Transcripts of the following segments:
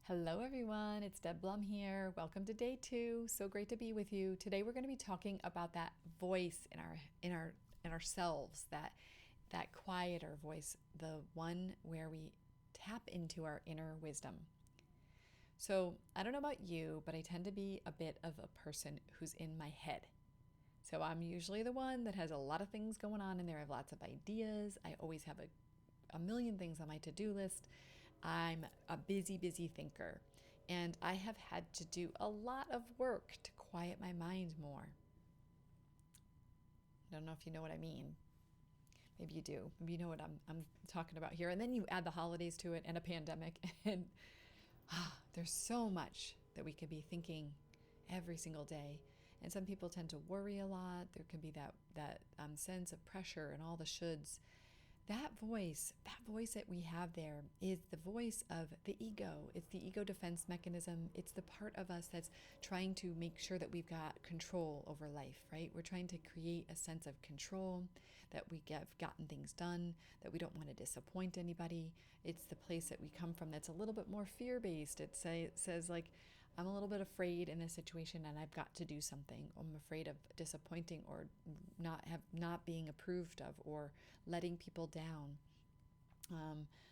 Hello everyone, it's Deb Blum here. Welcome to day 2. So great to be with you. Today we're going to be talking about that voice in ourselves, that quieter voice, the one where we tap into our inner wisdom. So, I don't know about you, but I tend to be a bit of a person who's in my head. So, I'm usually the one that has a lot of things going on in there. I have lots of ideas. I always have a million things on my to-do list. I'm a busy thinker, and I have had to do a lot of work to quiet my mind more. I don't know if you know what I mean. Maybe you do. Maybe you know what I'm talking about here. And then you add the holidays to it and a pandemic, and there's so much that we could be thinking every single day. And some people tend to worry a lot. There can be that sense of pressure and all the shoulds. That voice that we have there is the voice of the ego. It's the ego defense mechanism. It's the part of us that's trying to make sure that we've got control over life, right? We're trying to create a sense of control, that we have gotten things done, that we don't want to disappoint anybody. It's the place that we come from that's a little bit more fear-based. It says like, I'm a little bit afraid in this situation and I've got to do something. I'm afraid of disappointing or not being approved of or letting people down.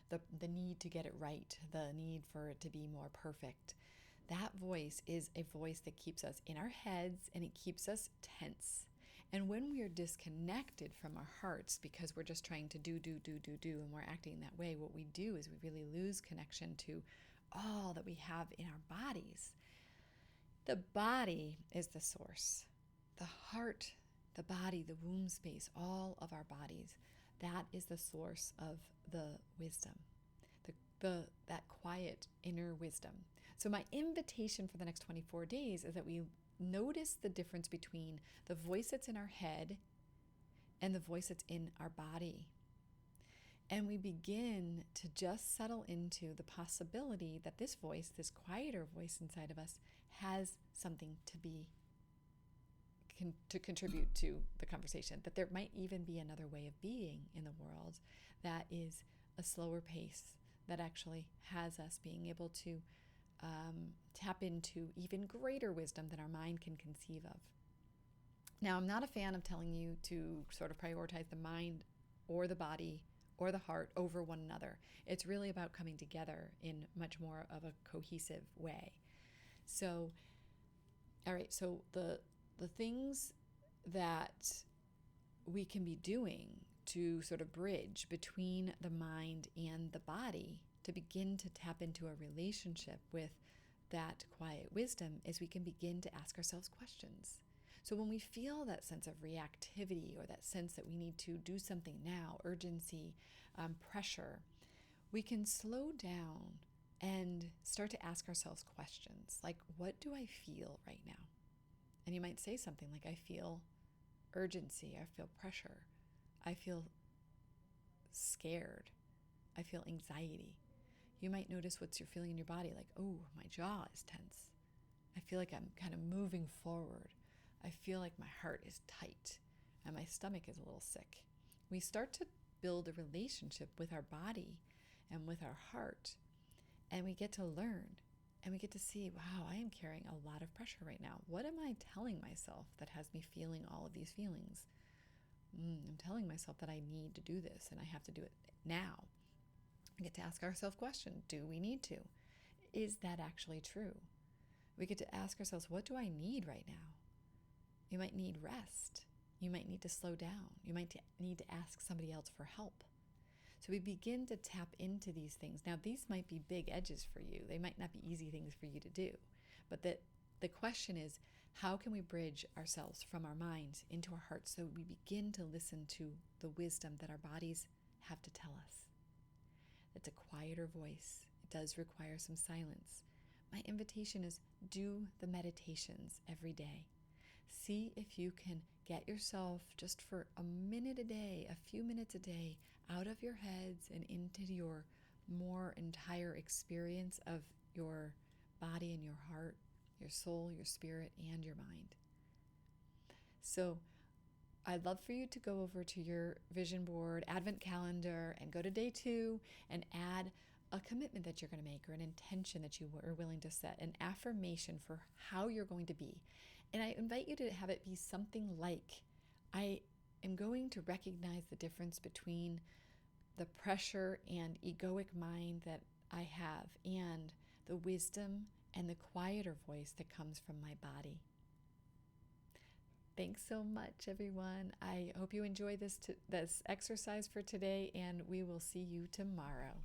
The need to get it right, the need for it to be more perfect. That voice is a voice that keeps us in our heads and it keeps us tense. And when we are disconnected from our hearts because we're just trying to do, and we're acting that way, what we do is we really lose connection to all that we have in our bodies. The body is the source. The heart, the body, the womb space, all of our bodies, that is the source of the wisdom, that quiet inner wisdom. So my invitation for the next 24 days is that we notice the difference between the voice that's in our head and the voice that's in our body. And we begin to just settle into the possibility that this voice, this quieter voice inside of us, has something to contribute to the conversation, that there might even be another way of being in the world that is a slower pace, that actually has us being able to tap into even greater wisdom than our mind can conceive of. Now, I'm not a fan of telling you to sort of prioritize the mind or the body or the heart over one another. It's really about coming together in much more of a cohesive way. So, all right, so the things that we can be doing to sort of bridge between the mind and the body to begin to tap into a relationship with that quiet wisdom is we can begin to ask ourselves questions. So when we feel that sense of reactivity or that sense that we need to do something now, urgency, pressure, we can slow down and start to ask ourselves questions like, what do I feel right now? And you might say something like, I feel urgency, I feel pressure, I feel scared, I feel anxiety. You might notice what you're feeling in your body, like, oh, my jaw is tense. I feel like I'm kind of moving forward. I feel like my heart is tight and my stomach is a little sick. We start to build a relationship with our body and with our heart, and we get to learn and we get to see, wow, I am carrying a lot of pressure right now. What am I telling myself that has me feeling all of these feelings? I'm telling myself that I need to do this and I have to do it now. We get to ask ourselves questions. Do we need to? Is that actually true? We get to ask ourselves, what do I need right now? You might need rest. You might need to slow down. You might need to ask somebody else for help. So we begin to tap into these things. Now, these might be big edges for you. They might not be easy things for you to do. But the question is, how can we bridge ourselves from our minds into our hearts so we begin to listen to the wisdom that our bodies have to tell us? It's a quieter voice. It does require some silence. My invitation is do the meditations every day. See if you can get yourself just for a minute a day, a few minutes a day, out of your heads and into your more entire experience of your body and your heart, your soul, your spirit, and your mind. So I'd love for you to go over to your vision board, Advent calendar, and go to day 2 and add a commitment that you're going to make, or an intention that you are willing to set, an affirmation for how you're going to be. And I invite you to have it be something like, I am going to recognize the difference between the pressure and egoic mind that I have and the wisdom and the quieter voice that comes from my body. Thanks so much, everyone. I hope you enjoy this exercise for today, and we will see you tomorrow.